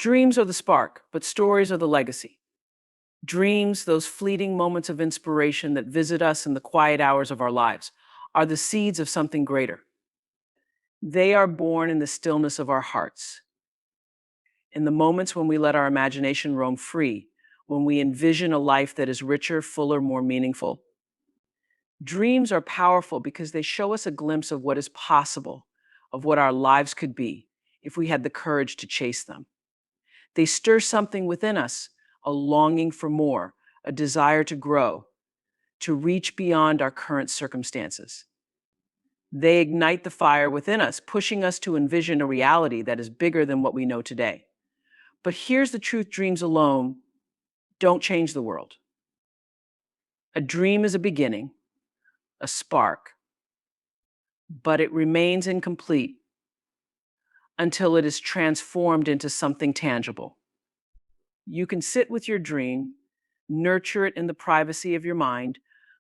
Dreams are the spark, but stories are the legacy. Dreams, those fleeting moments of inspiration that visit us in the quiet hours of our lives, are the seeds of something greater. They are born in the stillness of our hearts, in the moments when we let our imagination roam free, when we envision a life that is richer, fuller, more meaningful. Dreams are powerful because they show us a glimpse of what is possible, of what our lives could be if we had the courage to chase them. They stir something within us, a longing for more, a desire to grow, to reach beyond our current circumstances. They ignite the fire within us, pushing us to envision a reality that is bigger than what we know today. But here's the truth: dreams alone don't change the world. A dream is a beginning, a spark, but it remains incomplete until it is transformed into something tangible. You can sit with your dream, nurture it in the privacy of your mind,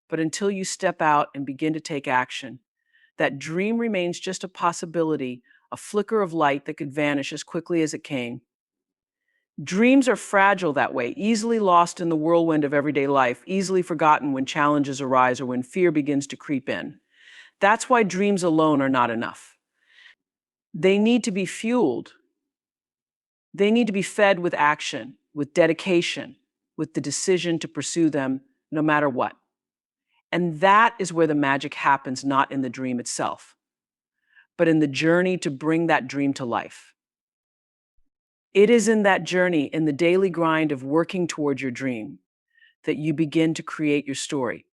but until you step out and begin to take action, that dream remains just a possibility, a flicker of light that could vanish as quickly as it came. Dreams are fragile that way, easily lost in the whirlwind of everyday life, easily forgotten when challenges arise or when fear begins to creep in. That's why dreams alone are not enough. They need to be fueled. They need to be fed with action, with dedication, with the decision to pursue them no matter what. And that is where the magic happens, not in the dream itself, but in the journey to bring that dream to life. It is in that journey, in the daily grind of working toward your dream, that you begin to create your story.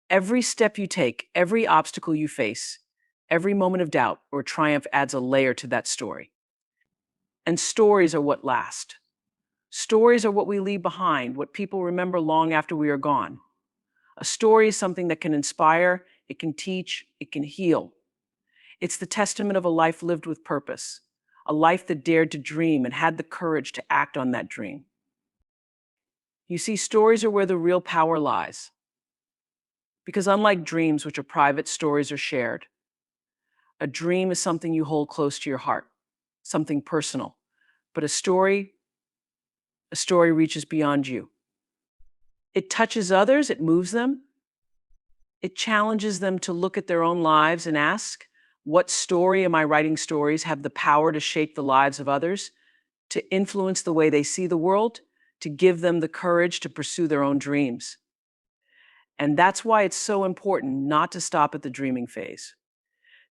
Every step you take, every obstacle you face, every moment of doubt or triumph adds a layer to that story. And stories are what last. Stories are what we leave behind, what people remember long after we are gone. A story is something that can inspire, it can teach, it can heal. It's the testament of a life lived with purpose, a life that dared to dream and had the courage to act on that dream. You see, stories are where the real power lies. Because unlike dreams, which are private, stories are shared. A dream is something you hold close to your heart, something personal. But a story reaches beyond you. It touches others, it moves them, it challenges them to look at their own lives and ask, what story am I writing? Stories have the power to shape the lives of others, to influence the way they see the world, to give them the courage to pursue their own dreams. And that's why it's so important not to stop at the dreaming phase.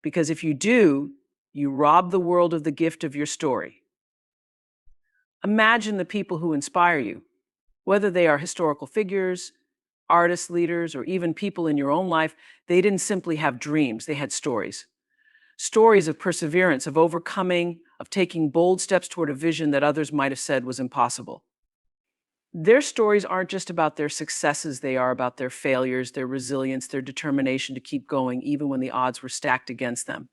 Because if you do, you rob the world of the gift of your story. Imagine the people who inspire you, whether they are historical figures, artists, leaders, or even people in your own life. They didn't simply have dreams, they had stories. Stories of perseverance, of overcoming, of taking bold steps toward a vision that others might have said was impossible. Their stories aren't just about their successes, they are about their failures, their resilience, their determination to keep going even when the odds were stacked against them.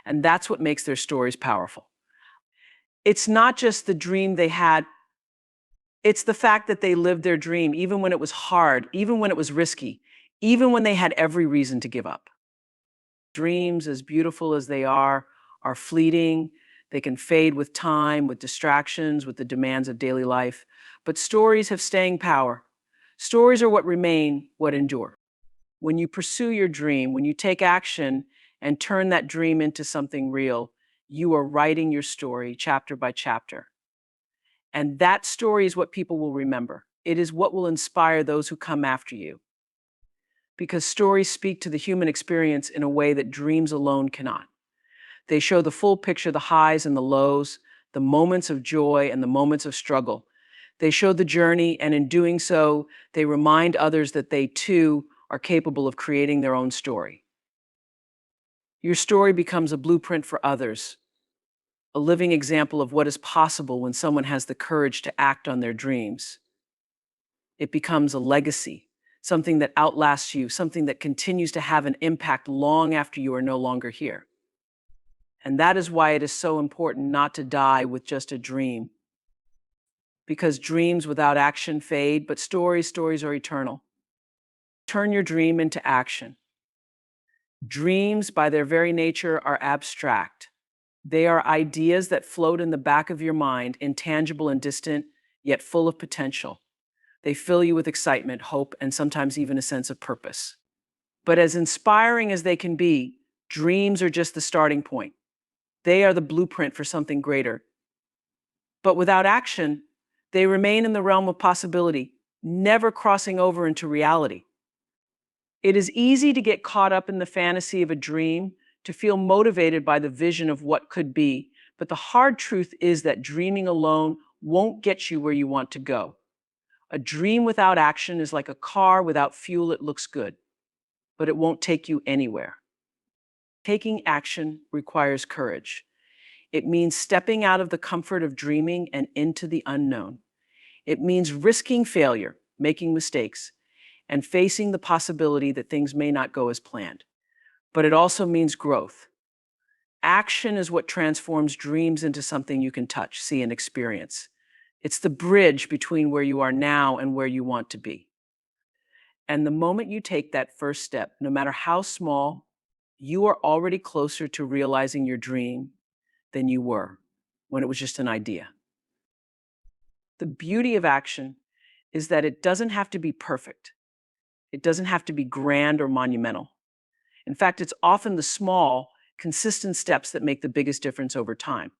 And that's what makes their stories powerful. It's not just the dream they had, it's the fact that they lived their dream even when it was hard, even when it was risky, even when they had every reason to give up. Dreams, as beautiful as they are fleeting. They can fade with time, with distractions, with the demands of daily life. But stories have staying power. Stories are what remain, what endure. When you pursue your dream, when you take action and turn that dream into something real, you are writing your story chapter by chapter. And that story is what people will remember. It is what will inspire those who come after you. Because stories speak to the human experience in a way that dreams alone cannot. They show the full picture, the highs and the lows, the moments of joy and the moments of struggle. They show the journey, and in doing so, they remind others that they too are capable of creating their own story. Your story becomes a blueprint for others, a living example of what is possible when someone has the courage to act on their dreams. It becomes a legacy, something that outlasts you, something that continues to have an impact long after you are no longer here. And that is why it is so important not to die with just a dream. Because dreams without action fade, but stories are eternal. Turn your dream into action. Dreams, by their very nature, are abstract. They are ideas that float in the back of your mind, intangible and distant, yet full of potential. They fill you with excitement, hope, and sometimes even a sense of purpose. But as inspiring as they can be, dreams are just the starting point. They are the blueprint for something greater. But without action, they remain in the realm of possibility, never crossing over into reality. It is easy to get caught up in the fantasy of a dream, to feel motivated by the vision of what could be, but the hard truth is that dreaming alone won't get you where you want to go. A dream without action is like a car without fuel. It looks good, but it won't take you anywhere. Taking action requires courage. It means stepping out of the comfort of dreaming and into the unknown. It means risking failure, making mistakes, and facing the possibility that things may not go as planned. But it also means growth. Action is what transforms dreams into something you can touch, see, and experience. It's the bridge between where you are now and where you want to be. And the moment you take that first step, no matter how small, you are already closer to realizing your dream than you were when it was just an idea. The beauty of action is that it doesn't have to be perfect. It doesn't have to be grand or monumental. In fact, it's often the small, consistent steps that make the biggest difference over time.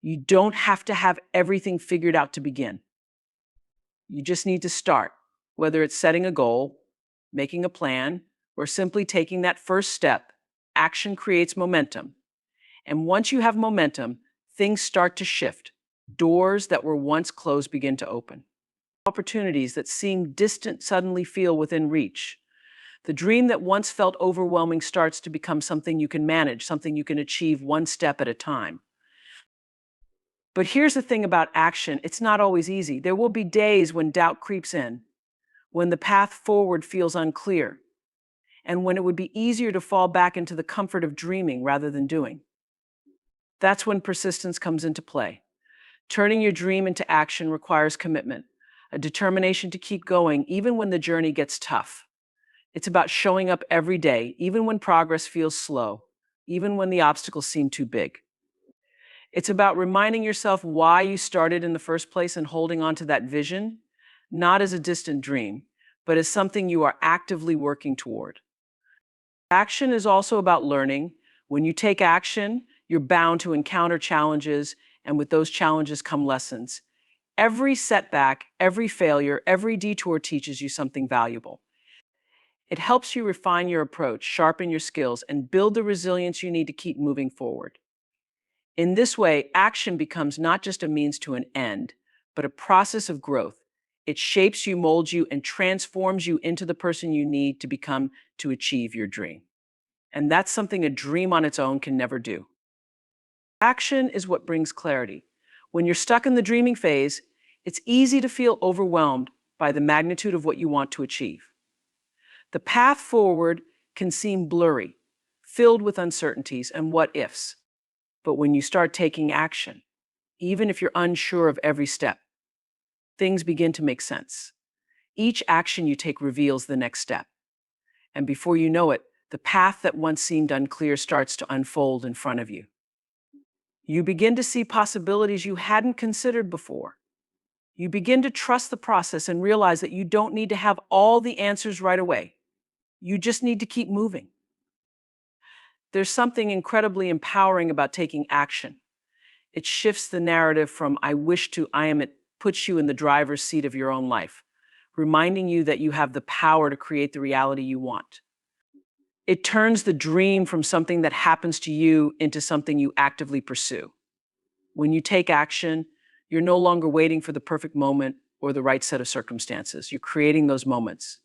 You don't have to have everything figured out to begin. You just need to start, whether it's setting a goal, making a plan, or simply taking that first step. Action creates momentum. And once you have momentum, things start to shift. Doors that were once closed begin to open. Opportunities that seemed distant suddenly feel within reach. The dream that once felt overwhelming starts to become something you can manage, something you can achieve one step at a time. But here's the thing about action, it's not always easy. There will be days when doubt creeps in, when the path forward feels unclear, and when it would be easier to fall back into the comfort of dreaming rather than doing. That's when persistence comes into play. Turning your dream into action requires commitment, a determination to keep going even when the journey gets tough. It's about showing up every day, even when progress feels slow, even when the obstacles seem too big. It's about reminding yourself why you started in the first place and holding on to that vision, not as a distant dream, but as something you are actively working toward. Action is also about learning. When you take action, you're bound to encounter challenges, and with those challenges come lessons. Every setback, every failure, every detour teaches you something valuable. It helps you refine your approach, sharpen your skills, and build the resilience you need to keep moving forward. In this way, action becomes not just a means to an end, but a process of growth. It shapes you, molds you, and transforms you into the person you need to become to achieve your dream. And that's something a dream on its own can never do. Action is what brings clarity. When you're stuck in the dreaming phase, it's easy to feel overwhelmed by the magnitude of what you want to achieve. The path forward can seem blurry, filled with uncertainties and what ifs. But when you start taking action, even if you're unsure of every step, things begin to make sense. Each action you take reveals the next step. And before you know it, the path that once seemed unclear starts to unfold in front of you. You begin to see possibilities you hadn't considered before. You begin to trust the process and realize that you don't need to have all the answers right away. You just need to keep moving. There's something incredibly empowering about taking action. It shifts the narrative from I wish to I am. It puts you in the driver's seat of your own life, reminding you that you have the power to create the reality you want. It turns the dream from something that happens to you into something you actively pursue. When you take action, you're no longer waiting for the perfect moment or the right set of circumstances. You're creating those moments.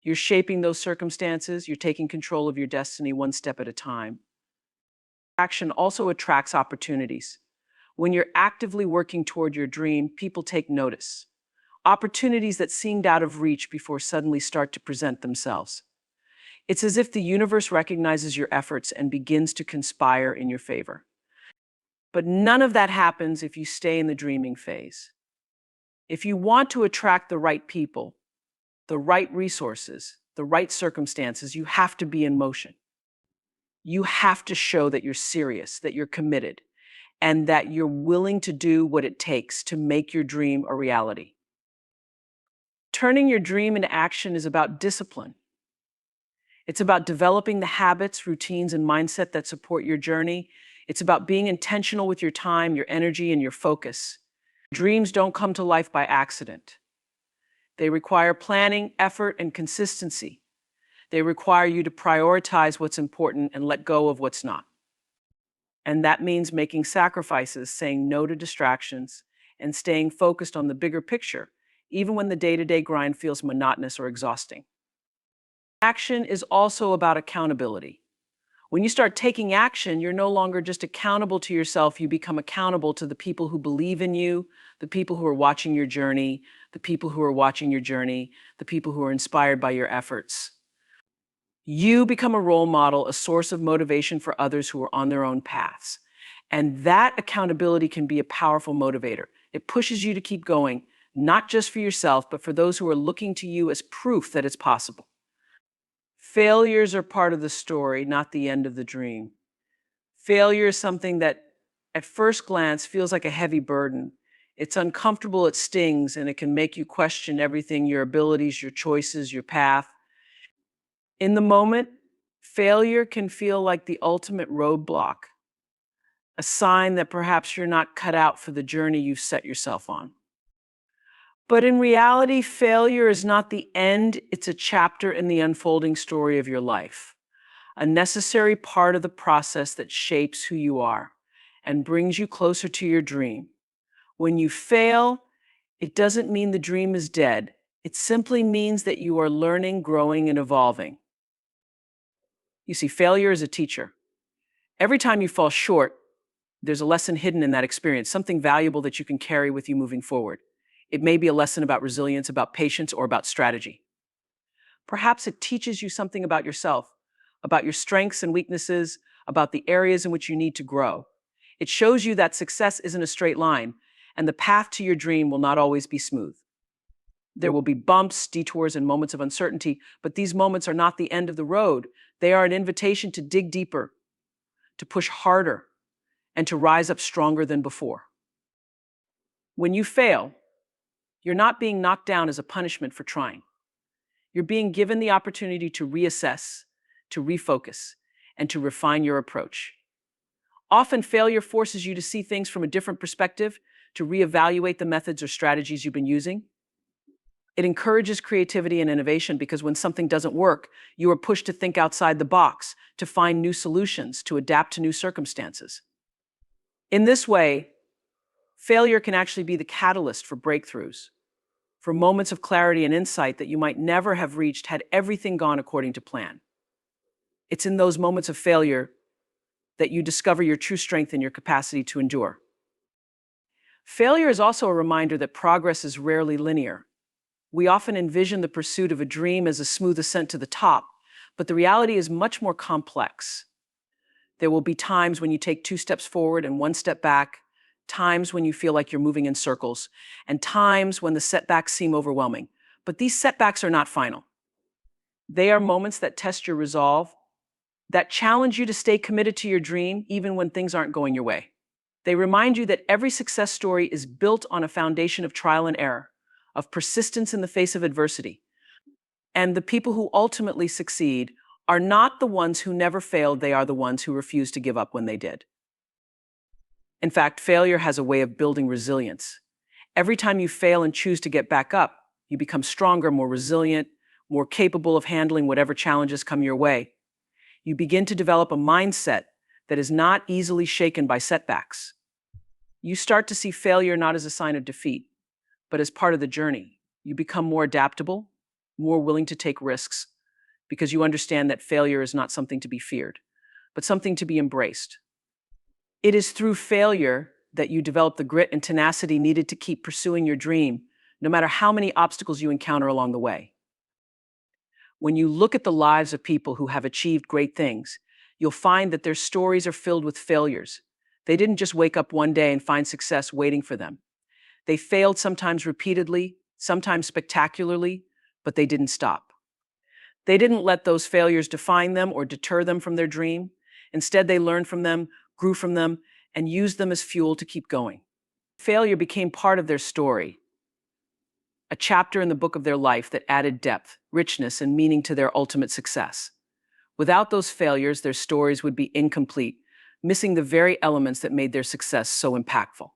You're shaping those circumstances. You're taking control of your destiny one step at a time. Action also attracts opportunities. When you're actively working toward your dream, people take notice. Opportunities that seemed out of reach before suddenly start to present themselves. It's as if the universe recognizes your efforts and begins to conspire in your favor. But none of that happens if you stay in the dreaming phase. If you want to attract the right people, the right resources, the right circumstances, you have to be in motion. You have to show that you're serious, that you're committed, and that you're willing to do what it takes to make your dream a reality. Turning your dream into action is about discipline. It's about developing the habits, routines, and mindset that support your journey. It's about being intentional with your time, your energy, and your focus. Dreams don't come to life by accident. They require planning, effort, and consistency. They require you to prioritize what's important and let go of what's not. And that means making sacrifices, saying no to distractions, and staying focused on the bigger picture, even when the day-to-day grind feels monotonous or exhausting. Action is also about accountability. When you start taking action, you're no longer just accountable to yourself, you become accountable to the people who believe in you, the people who are watching your journey, the people who are watching your journey, the people who are inspired by your efforts. You become a role model, a source of motivation for others who are on their own paths. And that accountability can be a powerful motivator. It pushes you to keep going, not just for yourself, but for those who are looking to you as proof that it's possible. Failures are part of the story, not the end of the dream. Failure is something that, at first glance, feels like a heavy burden. It's uncomfortable, it stings, and it can make you question everything, your abilities, your choices, your path. In the moment, failure can feel like the ultimate roadblock, a sign that perhaps you're not cut out for the journey you've set yourself on. But in reality, failure is not the end, it's a chapter in the unfolding story of your life, a necessary part of the process that shapes who you are and brings you closer to your dream. When you fail, it doesn't mean the dream is dead. It simply means that you are learning, growing, and evolving. You see, failure is a teacher. Every time you fall short, there's a lesson hidden in that experience, something valuable that you can carry with you moving forward. It may be a lesson about resilience, about patience, or about strategy. Perhaps it teaches you something about yourself, about your strengths and weaknesses, about the areas in which you need to grow. It shows you that success isn't a straight line, and the path to your dream will not always be smooth. There will be bumps, detours, and moments of uncertainty, but these moments are not the end of the road. They are an invitation to dig deeper, to push harder, and to rise up stronger than before. When you fail, you're not being knocked down as a punishment for trying. You're being given the opportunity to reassess, to refocus, and to refine your approach. Often, failure forces you to see things from a different perspective, to reevaluate the methods or strategies you've been using. It encourages creativity and innovation because when something doesn't work, you are pushed to think outside the box, to find new solutions, to adapt to new circumstances. In this way, failure can actually be the catalyst for breakthroughs, for moments of clarity and insight that you might never have reached had everything gone according to plan. It's in those moments of failure that you discover your true strength and your capacity to endure. Failure is also a reminder that progress is rarely linear. We often envision the pursuit of a dream as a smooth ascent to the top, but the reality is much more complex. There will be times when you take 2 steps forward and 1 step back, times when you feel like you're moving in circles, and times when the setbacks seem overwhelming. But these setbacks are not final. They are moments that test your resolve, that challenge you to stay committed to your dream even when things aren't going your way. They remind you that every success story is built on a foundation of trial and error, of persistence in the face of adversity. And the people who ultimately succeed are not the ones who never failed, they are the ones who refused to give up when they did. In fact, failure has a way of building resilience. Every time you fail and choose to get back up, you become stronger, more resilient, more capable of handling whatever challenges come your way. You begin to develop a mindset that is not easily shaken by setbacks. You start to see failure not as a sign of defeat, but as part of the journey. You become more adaptable, more willing to take risks, because you understand that failure is not something to be feared, but something to be embraced. It is through failure that you develop the grit and tenacity needed to keep pursuing your dream, no matter how many obstacles you encounter along the way. When you look at the lives of people who have achieved great things, you'll find that their stories are filled with failures. They didn't just wake up one day and find success waiting for them. They failed sometimes repeatedly, sometimes spectacularly, but they didn't stop. They didn't let those failures define them or deter them from their dream. Instead, they learned from them, grew from them, and used them as fuel to keep going. Failure became part of their story, a chapter in the book of their life that added depth, richness, and meaning to their ultimate success. Without those failures, their stories would be incomplete, missing the very elements that made their success so impactful.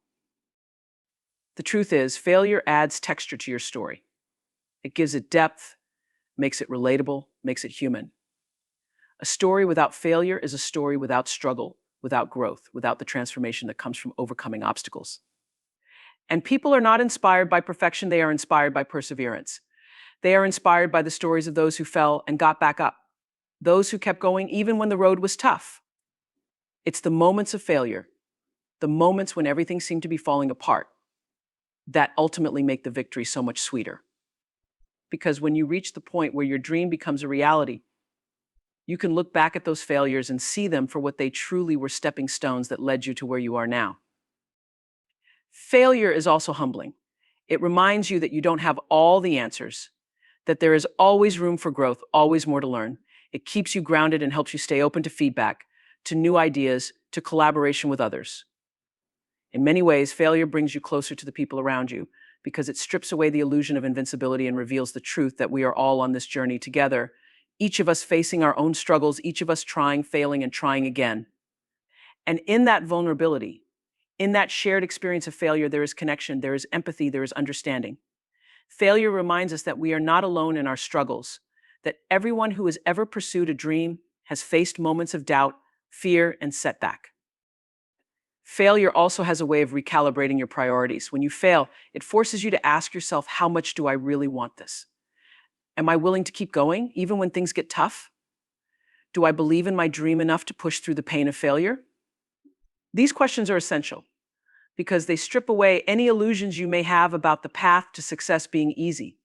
The truth is, failure adds texture to your story. It gives it depth, makes it relatable, makes it human. A story without failure is a story without struggle, without growth, without the transformation that comes from overcoming obstacles. And people are not inspired by perfection, they are inspired by perseverance. They are inspired by the stories of those who fell and got back up, those who kept going even when the road was tough. It's the moments of failure, the moments when everything seemed to be falling apart, that ultimately make the victory so much sweeter. Because when you reach the point where your dream becomes a reality, you can look back at those failures and see them for what they truly were, stepping stones that led you to where you are now. Failure is also humbling. It reminds you that you don't have all the answers, that there is always room for growth, always more to learn. It keeps you grounded and helps you stay open to feedback, to new ideas, to collaboration with others. In many ways, failure brings you closer to the people around you because it strips away the illusion of invincibility and reveals the truth that we are all on this journey together, each of us facing our own struggles, each of us trying, failing, and trying again. And in that vulnerability, in that shared experience of failure, there is connection, there is empathy, there is understanding. Failure reminds us that we are not alone in our struggles, that everyone who has ever pursued a dream has faced moments of doubt, fear, and setback. Failure also has a way of recalibrating your priorities. When you fail, it forces you to ask yourself, how much do I really want this? Am I willing to keep going, even when things get tough? Do I believe in my dream enough to push through the pain of failure? These questions are essential because they strip away any illusions you may have about the path to success being easy.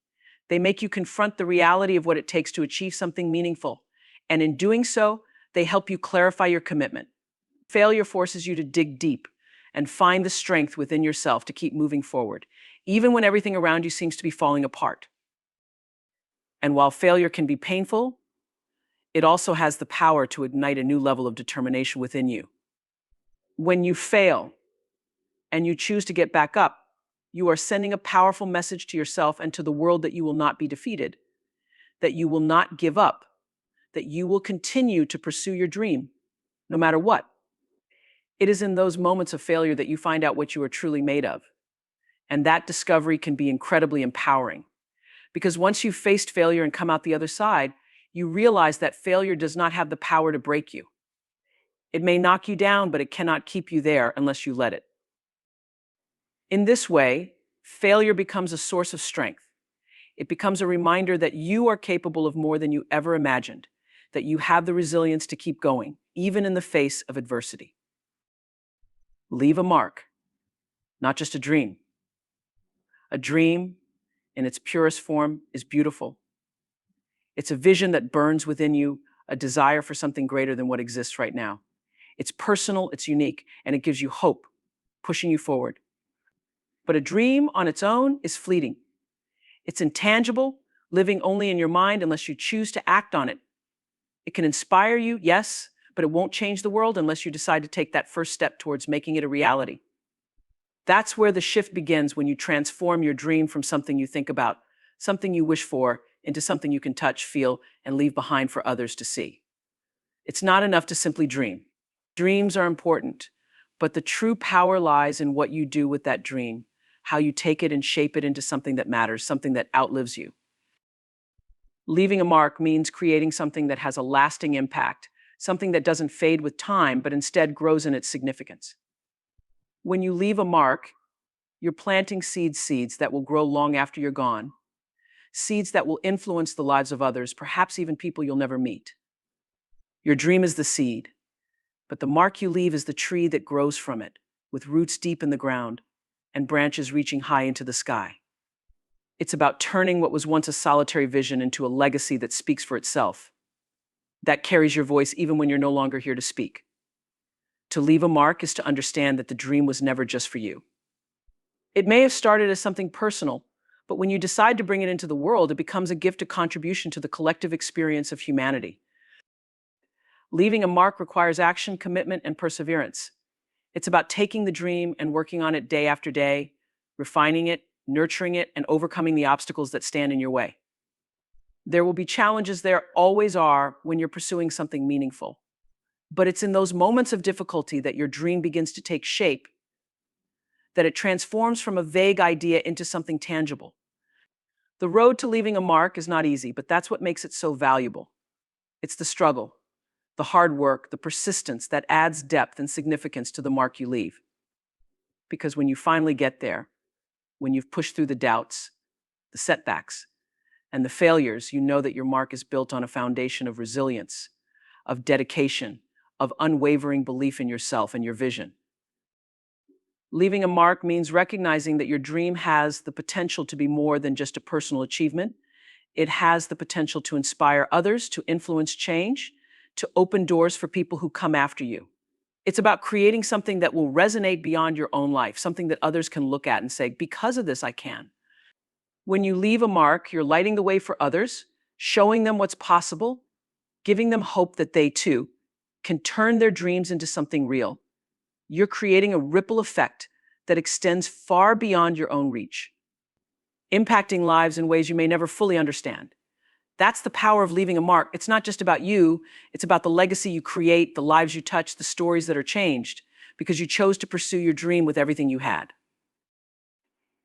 They make you confront the reality of what it takes to achieve something meaningful. And in doing so, they help you clarify your commitment. Failure forces you to dig deep and find the strength within yourself to keep moving forward, even when everything around you seems to be falling apart. And while failure can be painful, it also has the power to ignite a new level of determination within you. When you fail and you choose to get back up, you are sending a powerful message to yourself and to the world that you will not be defeated, that you will not give up, that you will continue to pursue your dream, no matter what. It is in those moments of failure that you find out what you are truly made of. And that discovery can be incredibly empowering. Because once you've faced failure and come out the other side, you realize that failure does not have the power to break you. It may knock you down, but it cannot keep you there unless you let it. In this way, failure becomes a source of strength. It becomes a reminder that you are capable of more than you ever imagined, that you have the resilience to keep going, even in the face of adversity. Leave a mark, not just a dream. A dream, in its purest form, is beautiful. It's a vision that burns within you, a desire for something greater than what exists right now. It's personal, it's unique, and it gives you hope, pushing you forward. But a dream on its own is fleeting. It's intangible, living only in your mind unless you choose to act on it. It can inspire you, yes, but it won't change the world unless you decide to take that first step towards making it a reality. That's where the shift begins, when you transform your dream from something you think about, something you wish for, into something you can touch, feel, and leave behind for others to see. It's not enough to simply dream. Dreams are important, but the true power lies in what you do with that dream, how you take it and shape it into something that matters, something that outlives you. Leaving a mark means creating something that has a lasting impact, something that doesn't fade with time, but instead grows in its significance. When you leave a mark, you're planting seeds that will grow long after you're gone, seeds that will influence the lives of others, perhaps even people you'll never meet. Your dream is the seed, but the mark you leave is the tree that grows from it, with roots deep in the ground and branches reaching high into the sky. It's about turning what was once a solitary vision into a legacy that speaks for itself, that carries your voice even when you're no longer here to speak. To leave a mark is to understand that the dream was never just for you. It may have started as something personal, but when you decide to bring it into the world, it becomes a gift, a contribution to the collective experience of humanity. Leaving a mark requires action, commitment, and perseverance. It's about taking the dream and working on it day after day, refining it, nurturing it, and overcoming the obstacles that stand in your way. There will be challenges, there always are, when you're pursuing something meaningful. But it's in those moments of difficulty that your dream begins to take shape, that it transforms from a vague idea into something tangible. The road to leaving a mark is not easy, but that's what makes it so valuable. It's the struggle, the hard work, the persistence that adds depth and significance to the mark you leave. Because when you finally get there, when you've pushed through the doubts, the setbacks, and the failures, you know that your mark is built on a foundation of resilience, of dedication, of unwavering belief in yourself and your vision. Leaving a mark means recognizing that your dream has the potential to be more than just a personal achievement. It has the potential to inspire others, to influence change, to open doors for people who come after you. It's about creating something that will resonate beyond your own life, something that others can look at and say, because of this, I can. When you leave a mark, you're lighting the way for others, showing them what's possible, giving them hope that they too can turn their dreams into something real. You're creating a ripple effect that extends far beyond your own reach, impacting lives in ways you may never fully understand. That's the power of leaving a mark. It's not just about you, it's about the legacy you create, the lives you touch, the stories that are changed, because you chose to pursue your dream with everything you had.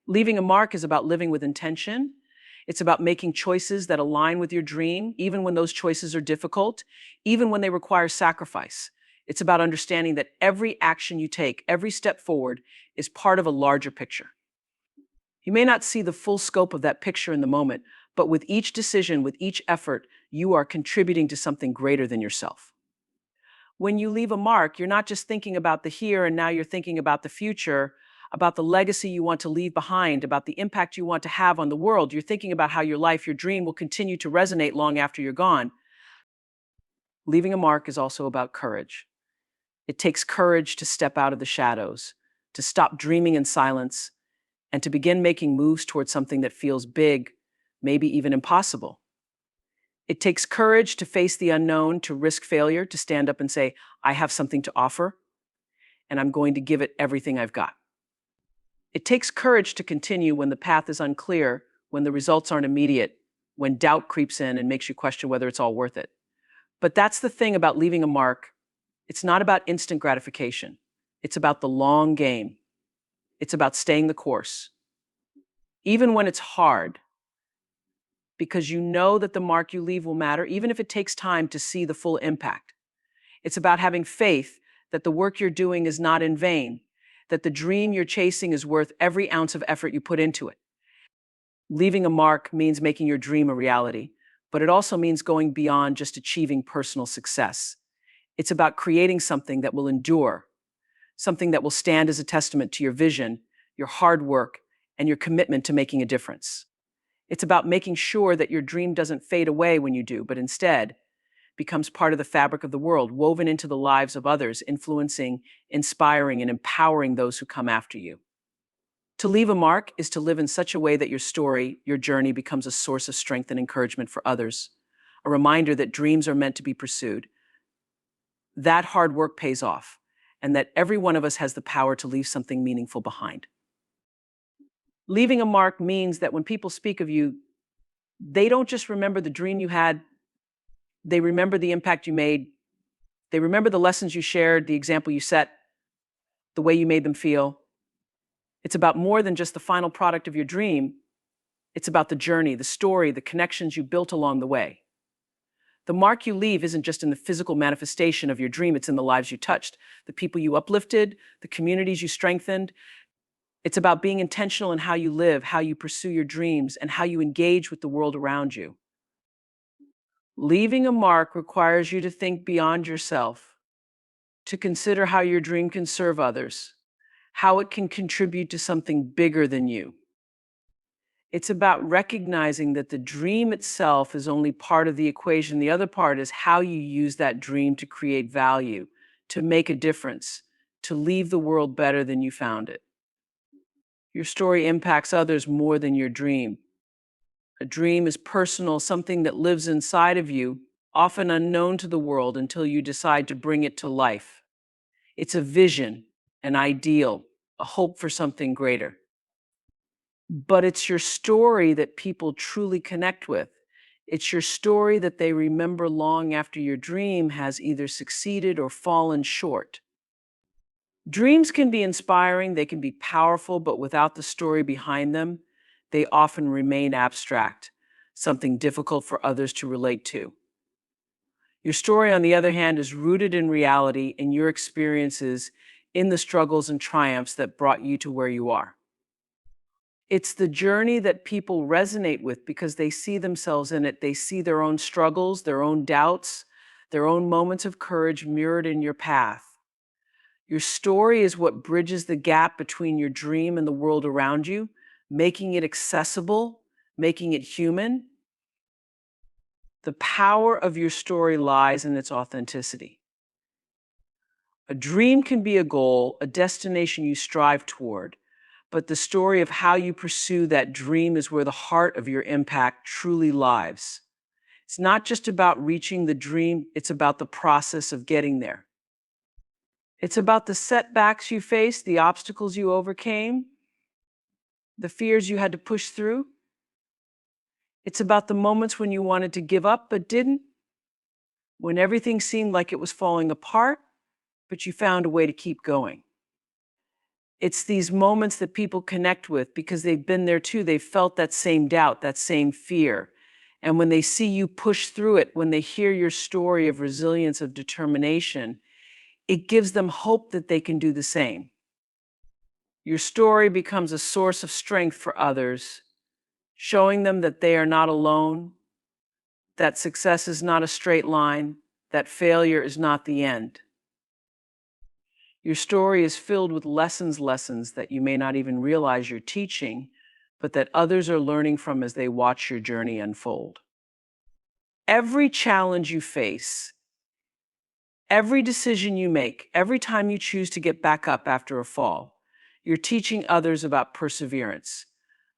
Leaving a mark is about living with intention. It's about making choices that align with your dream, even when those choices are difficult, even when they require sacrifice. It's about understanding that every action you take, every step forward, is part of a larger picture. You may not see the full scope of that picture in the moment, but with each decision, with each effort, you are contributing to something greater than yourself. When you leave a mark, you're not just thinking about the here and now, you're thinking about the future, about the legacy you want to leave behind, about the impact you want to have on the world. You're thinking about how your life, your dream will continue to resonate long after you're gone. Leaving a mark is also about courage. It takes courage to step out of the shadows, to stop dreaming in silence, and to begin making moves towards something that feels big, maybe even impossible. It takes courage to face the unknown, to risk failure, to stand up and say, I have something to offer, and I'm going to give it everything I've got. It takes courage to continue when the path is unclear, when the results aren't immediate, when doubt creeps in and makes you question whether it's all worth it. But that's the thing about leaving a mark. It's not about instant gratification. It's about the long game. It's about staying the course, even when it's hard, because you know that the mark you leave will matter, even if it takes time to see the full impact. It's about having faith that the work you're doing is not in vain, that the dream you're chasing is worth every ounce of effort you put into it. Leaving a mark means making your dream a reality, but it also means going beyond just achieving personal success. It's about creating something that will endure, something that will stand as a testament to your vision, your hard work, and your commitment to making a difference. It's about making sure that your dream doesn't fade away when you do, but instead becomes part of the fabric of the world, woven into the lives of others, influencing, inspiring, and empowering those who come after you. To leave a mark is to live in such a way that your story, your journey becomes a source of strength and encouragement for others, a reminder that dreams are meant to be pursued, that hard work pays off, and that every one of us has the power to leave something meaningful behind. Leaving a mark means that when people speak of you, they don't just remember the dream you had, they remember the impact you made, they remember the lessons you shared, the example you set, the way you made them feel. It's about more than just the final product of your dream. It's about the journey, the story, the connections you built along the way. The mark you leave isn't just in the physical manifestation of your dream, it's in the lives you touched, the people you uplifted, the communities you strengthened. It's about being intentional in how you live, how you pursue your dreams, and how you engage with the world around you. Leaving a mark requires you to think beyond yourself, to consider how your dream can serve others, how it can contribute to something bigger than you. It's about recognizing that the dream itself is only part of the equation. The other part is how you use that dream to create value, to make a difference, to leave the world better than you found it. Your story impacts others more than your dream. A dream is personal, something that lives inside of you, often unknown to the world until you decide to bring it to life. It's a vision, an ideal, a hope for something greater. But it's your story that people truly connect with. It's your story that they remember long after your dream has either succeeded or fallen short. Dreams can be inspiring, they can be powerful, but without the story behind them, they often remain abstract, something difficult for others to relate to. Your story, on the other hand, is rooted in reality and your experiences in the struggles and triumphs that brought you to where you are. It's the journey that people resonate with because they see themselves in it. They see their own struggles, their own doubts, their own moments of courage mirrored in your path. Your story is what bridges the gap between your dream and the world around you, making it accessible, making it human. The power of your story lies in its authenticity. A dream can be a goal, a destination you strive toward, but the story of how you pursue that dream is where the heart of your impact truly lies. It's not just about reaching the dream, it's about the process of getting there. It's about the setbacks you faced, the obstacles you overcame, the fears you had to push through. It's about the moments when you wanted to give up but didn't, when everything seemed like it was falling apart, but you found a way to keep going. It's these moments that people connect with because they've been there too. They've felt that same doubt, that same fear. And when they see you push through it, when they hear your story of resilience, of determination, it gives them hope that they can do the same. Your story becomes a source of strength for others, showing them that they are not alone, that success is not a straight line, that failure is not the end. Your story is filled with lessons that you may not even realize you're teaching, but that others are learning from as they watch your journey unfold. Every challenge you face, every decision you make, every time you choose to get back up after a fall, you're teaching others about perseverance,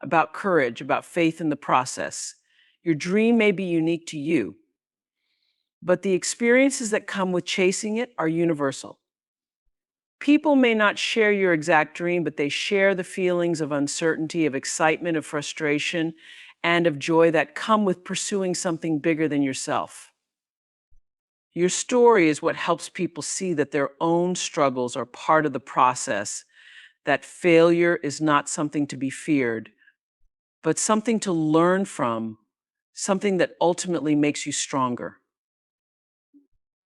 about courage, about faith in the process. Your dream may be unique to you, but the experiences that come with chasing it are universal. People may not share your exact dream, but they share the feelings of uncertainty, of excitement, of frustration, and of joy that come with pursuing something bigger than yourself. Your story is what helps people see that their own struggles are part of the process, that failure is not something to be feared, but something to learn from, something that ultimately makes you stronger.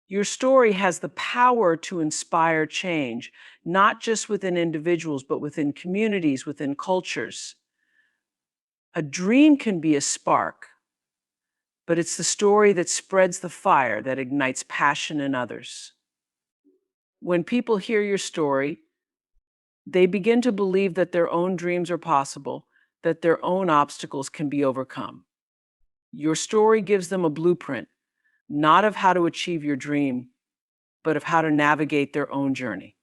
Your story has the power to inspire change, not just within individuals, but within communities, within cultures. A dream can be a spark, but it's the story that spreads the fire that ignites passion in others. When people hear your story, they begin to believe that their own dreams are possible, that their own obstacles can be overcome. Your story gives them a blueprint, not of how to achieve your dream, but of how to navigate their own journey.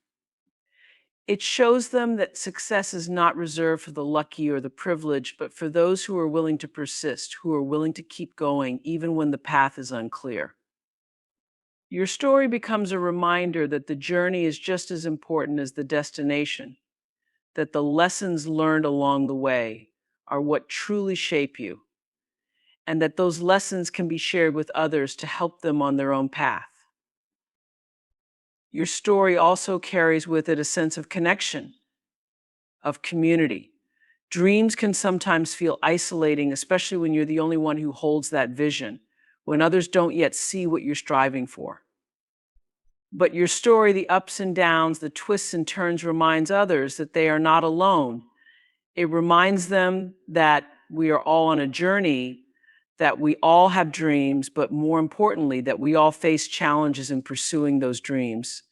It shows them that success is not reserved for the lucky or the privileged, but for those who are willing to persist, who are willing to keep going even when the path is unclear. Your story becomes a reminder that the journey is just as important as the destination, that the lessons learned along the way are what truly shape you, and that those lessons can be shared with others to help them on their own path. Your story also carries with it a sense of connection, of community. Dreams can sometimes feel isolating, especially when you're the only one who holds that vision, when others don't yet see what you're striving for. But your story, the ups and downs, the twists and turns, reminds others that they are not alone. It reminds them that we are all on a journey, that we all have dreams, but more importantly, that we all face challenges in pursuing those dreams.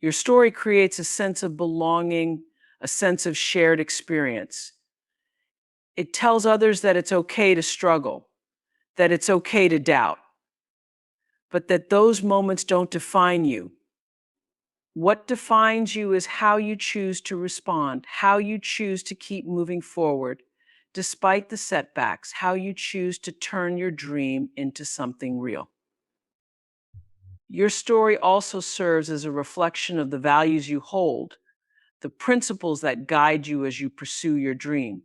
Your story creates a sense of belonging, a sense of shared experience. It tells others that it's okay to struggle, that it's okay to doubt, but that those moments don't define you. What defines you is how you choose to respond, how you choose to keep moving forward, despite the setbacks, how you choose to turn your dream into something real. Your story also serves as a reflection of the values you hold, the principles that guide you as you pursue your dream.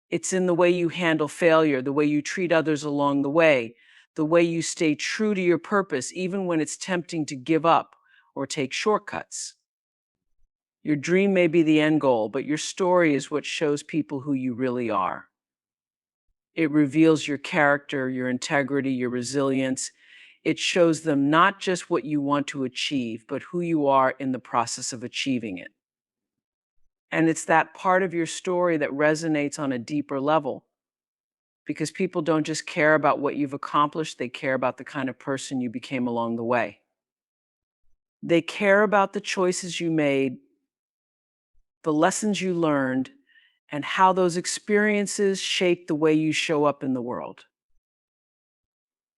It's in the way you handle failure, the way you treat others along the way, the way you stay true to your purpose, even when it's tempting to give up or take shortcuts. Your dream may be the end goal, but your story is what shows people who you really are. It reveals your character, your integrity, your resilience. It shows them not just what you want to achieve, but who you are in the process of achieving it. And it's that part of your story that resonates on a deeper level because people don't just care about what you've accomplished, they care about the kind of person you became along the way. They care about the choices you made, the lessons you learned, and how those experiences shape the way you show up in the world.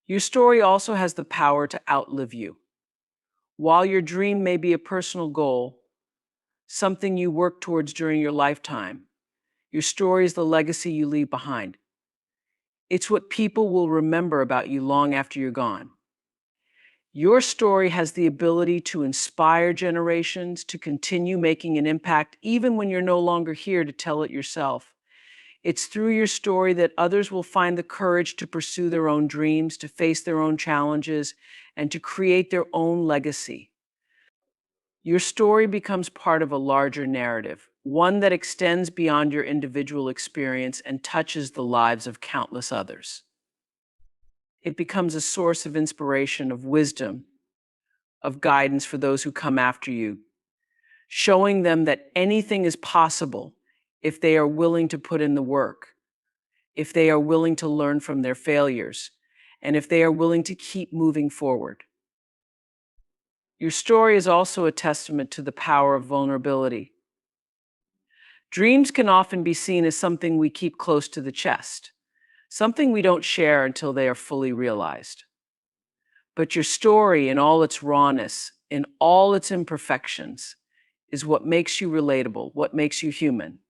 Your story also has the power to outlive you. While your dream may be a personal goal, something you work towards during your lifetime, your story is the legacy you leave behind. It's what people will remember about you long after you're gone. Your story has the ability to inspire generations to continue making an impact even when you're no longer here to tell it yourself. It's through your story that others will find the courage to pursue their own dreams, to face their own challenges, and to create their own legacy. Your story becomes part of a larger narrative, one that extends beyond your individual experience and touches the lives of countless others. It becomes a source of inspiration, of wisdom, of guidance for those who come after you, showing them that anything is possible if they are willing to put in the work, if they are willing to learn from their failures, and if they are willing to keep moving forward. Your story is also a testament to the power of vulnerability. Dreams can often be seen as something we keep close to the chest, something we don't share until they are fully realized. But your story, in all its rawness, in all its imperfections, is what makes you relatable, what makes you human.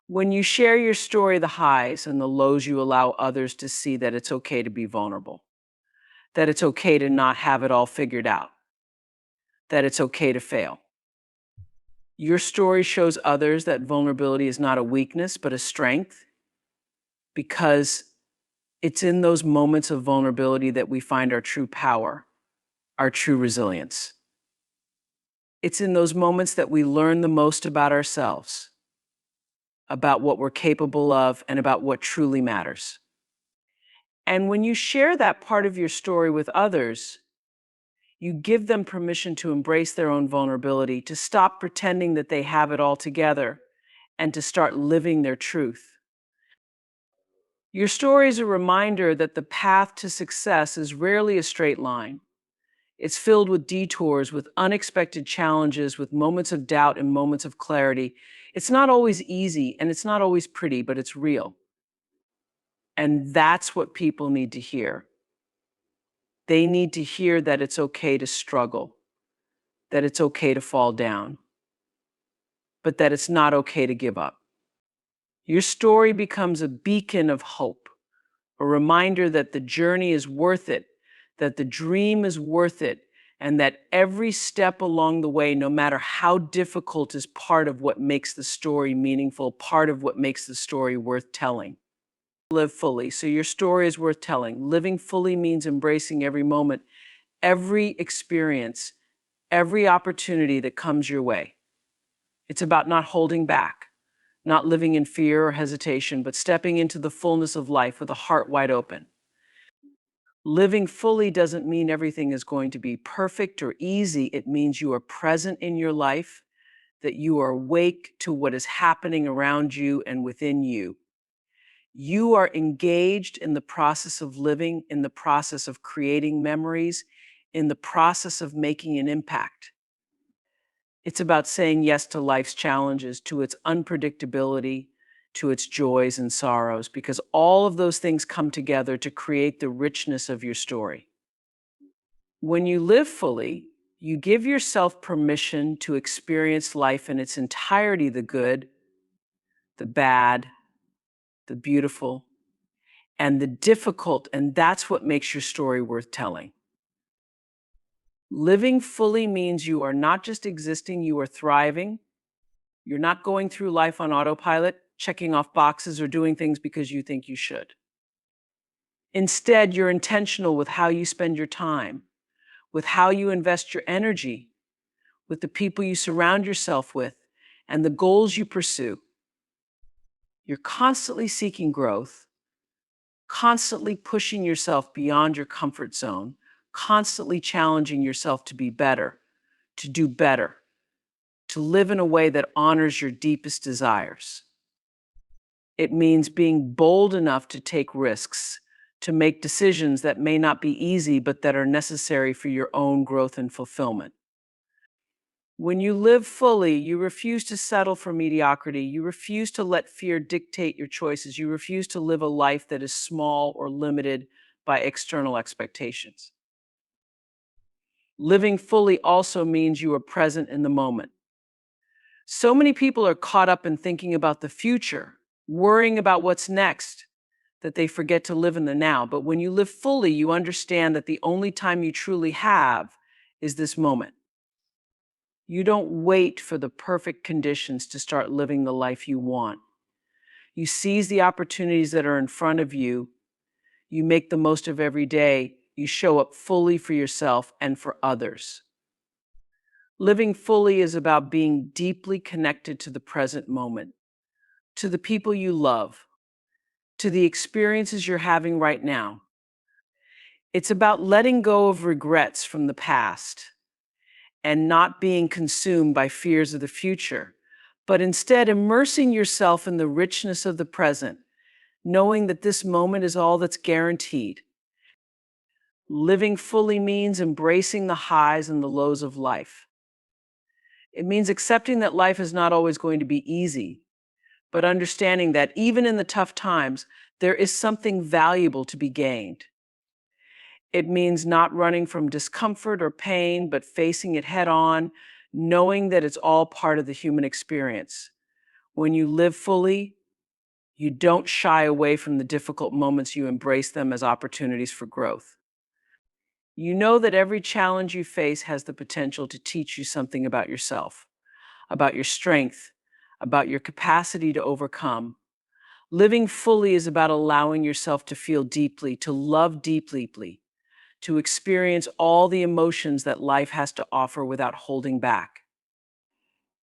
When you share your story, the highs and the lows, you allow others to see that it's okay to be vulnerable, that it's okay to not have it all figured out, that it's okay to fail. Your story shows others that vulnerability is not a weakness, but a strength, because it's in those moments of vulnerability that we find our true power, our true resilience. It's in those moments that we learn the most about ourselves, about what we're capable of, and about what truly matters. And when you share that part of your story with others, you give them permission to embrace their own vulnerability, to stop pretending that they have it all together, and to start living their truth. Your story is a reminder that the path to success is rarely a straight line. It's filled with detours, with unexpected challenges, with moments of doubt and moments of clarity. It's not always easy and it's not always pretty, but it's real. And that's what people need to hear. They need to hear that it's okay to struggle, that it's okay to fall down, but that it's not okay to give up. Your story becomes a beacon of hope, a reminder that the journey is worth it, that the dream is worth it, and that every step along the way, no matter how difficult, is part of what makes the story meaningful, part of what makes the story worth telling. Live fully. So your story is worth telling. Living fully means embracing every moment, every experience, every opportunity that comes your way. It's about not holding back, not living in fear or hesitation, but stepping into the fullness of life with a heart wide open. Living fully doesn't mean everything is going to be perfect or easy. It means you are present in your life, that you are awake to what is happening around you and within you. You are engaged in the process of living, in the process of creating memories, in the process of making an impact. It's about saying yes to life's challenges, to its unpredictability, to its joys and sorrows, because all of those things come together to create the richness of your story. When you live fully, you give yourself permission to experience life in its entirety, the good, the bad, the beautiful, and the difficult, and that's what makes your story worth telling. Living fully means you are not just existing, you are thriving. You're not going through life on autopilot, checking off boxes or doing things because you think you should. Instead, you're intentional with how you spend your time, with how you invest your energy, with the people you surround yourself with, and the goals you pursue. You're constantly seeking growth, constantly pushing yourself beyond your comfort zone, constantly challenging yourself to be better, to do better, to live in a way that honors your deepest desires. It means being bold enough to take risks, to make decisions that may not be easy, but that are necessary for your own growth and fulfillment. When you live fully, you refuse to settle for mediocrity. You refuse to let fear dictate your choices. You refuse to live a life that is small or limited by external expectations. Living fully also means you are present in the moment. So many people are caught up in thinking about the future, worrying about what's next, that they forget to live in the now. But when you live fully, you understand that the only time you truly have is this moment. You don't wait for the perfect conditions to start living the life you want. You seize the opportunities that are in front of you. You make the most of every day. You show up fully for yourself and for others. Living fully is about being deeply connected to the present moment, to the people you love, to the experiences you're having right now. It's about letting go of regrets from the past and not being consumed by fears of the future, but instead immersing yourself in the richness of the present, knowing that this moment is all that's guaranteed. Living fully means embracing the highs and the lows of life. It means accepting that life is not always going to be easy, but understanding that even in the tough times, there is something valuable to be gained. It means not running from discomfort or pain, but facing it head on, knowing that it's all part of the human experience. When you live fully, you don't shy away from the difficult moments, you embrace them as opportunities for growth. You know that every challenge you face has the potential to teach you something about yourself, about your strength, about your capacity to overcome. Living fully is about allowing yourself to feel deeply, to love deeply, to experience all the emotions that life has to offer without holding back.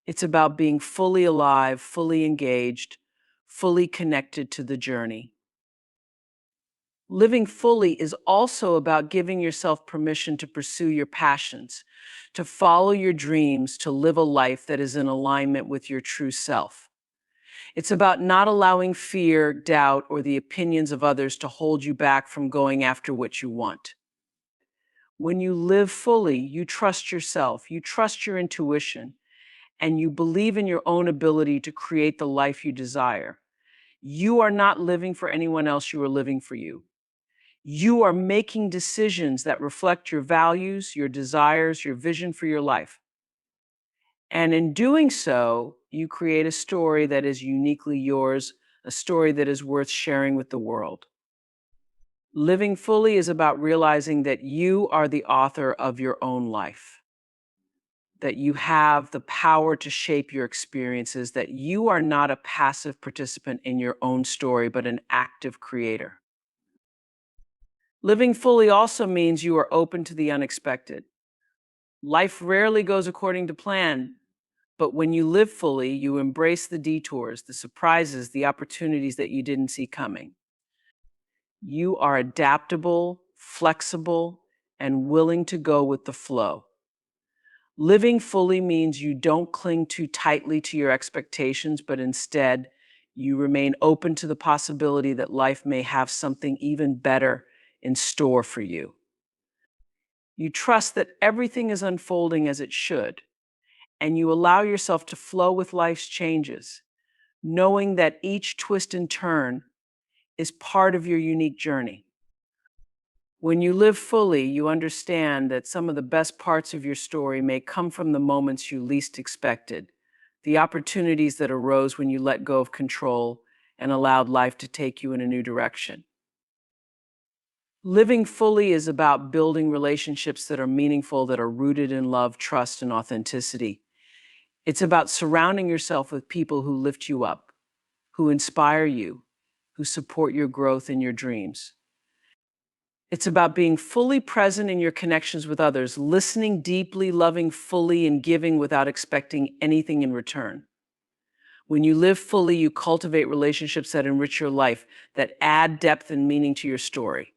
It's about being fully alive, fully engaged, fully connected to the journey. Living fully is also about giving yourself permission to pursue your passions, to follow your dreams, to live a life that is in alignment with your true self. It's about not allowing fear, doubt, or the opinions of others to hold you back from going after what you want. When you live fully, you trust yourself, you trust your intuition, and you believe in your own ability to create the life you desire. You are not living for anyone else, you are living for you. You are making decisions that reflect your values, your desires, your vision for your life. And in doing so, you create a story that is uniquely yours, a story that is worth sharing with the world. Living fully is about realizing that you are the author of your own life, that you have the power to shape your experiences, that you are not a passive participant in your own story, but an active creator. Living fully also means you are open to the unexpected. Life rarely goes according to plan, but when you live fully, you embrace the detours, the surprises, the opportunities that you didn't see coming. You are adaptable, flexible, and willing to go with the flow. Living fully means you don't cling too tightly to your expectations, but instead, you remain open to the possibility that life may have something even better in store for you. You trust that everything is unfolding as it should, and you allow yourself to flow with life's changes, knowing that each twist and turn is part of your unique journey. When you live fully, you understand that some of the best parts of your story may come from the moments you least expected, the opportunities that arose when you let go of control, and allowed life to take you in a new direction. Living fully is about building relationships that are meaningful, that are rooted in love, trust, and authenticity. It's about surrounding yourself with people who lift you up, who inspire you, who support your growth and your dreams. It's about being fully present in your connections with others, listening deeply, loving fully, and giving without expecting anything in return. When you live fully, you cultivate relationships that enrich your life, that add depth and meaning to your story.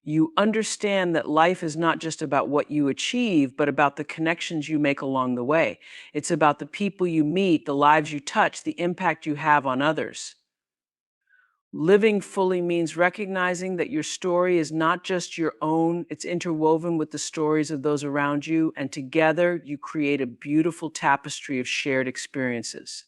You understand that life is not just about what you achieve, but about the connections you make along the way. It's about the people you meet, the lives you touch, the impact you have on others. Living fully means recognizing that your story is not just your own, it's interwoven with the stories of those around you, and together you create a beautiful tapestry of shared experiences.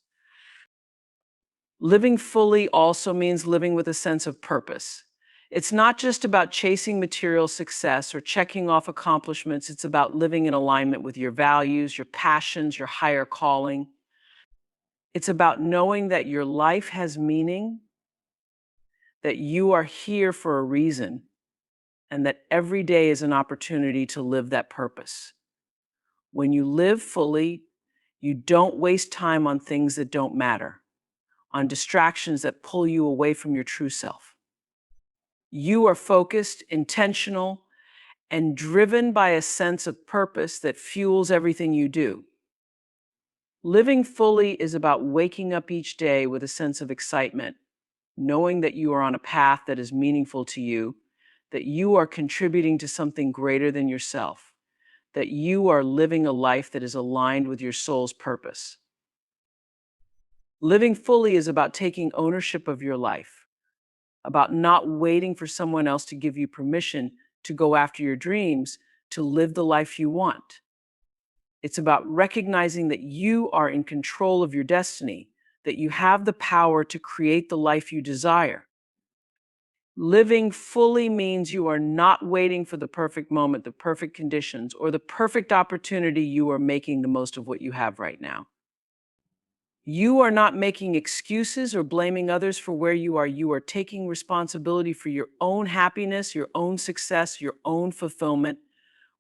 Living fully also means living with a sense of purpose. It's not just about chasing material success or checking off accomplishments. It's about living in alignment with your values, your passions, your higher calling. It's about knowing that your life has meaning, that you are here for a reason, and that every day is an opportunity to live that purpose. When you live fully, you don't waste time on things that don't matter, on distractions that pull you away from your true self. You are focused, intentional, and driven by a sense of purpose that fuels everything you do. Living fully is about waking up each day with a sense of excitement, knowing that you are on a path that is meaningful to you, that you are contributing to something greater than yourself, that you are living a life that is aligned with your soul's purpose. Living fully is about taking ownership of your life, about not waiting for someone else to give you permission to go after your dreams, to live the life you want. It's about recognizing that you are in control of your destiny, that you have the power to create the life you desire. Living fully means you are not waiting for the perfect moment, the perfect conditions, or the perfect opportunity. You are making the most of what you have right now. You are not making excuses or blaming others for where you are. You are taking responsibility for your own happiness, your own success, your own fulfillment.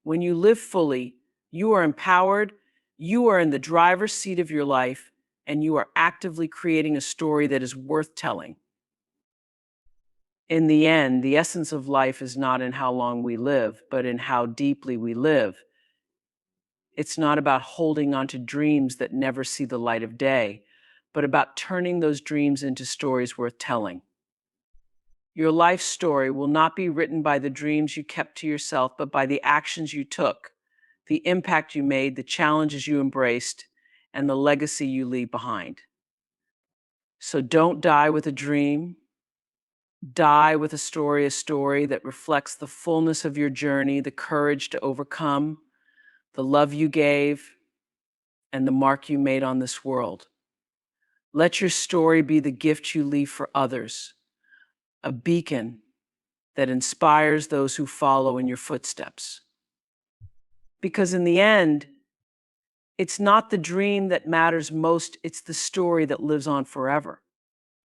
When you live fully, you are empowered, you are in the driver's seat of your life, and you are actively creating a story that is worth telling. In the end, the essence of life is not in how long we live, but in how deeply we live. It's not about holding on to dreams that never see the light of day, but about turning those dreams into stories worth telling. Your life story will not be written by the dreams you kept to yourself, but by the actions you took, the impact you made, the challenges you embraced, and the legacy you leave behind. So don't die with a dream. Die with a story that reflects the fullness of your journey, the courage to overcome, the love you gave, and the mark you made on this world. Let your story be the gift you leave for others, a beacon that inspires those who follow in your footsteps. Because in the end, it's not the dream that matters most, it's the story that lives on forever.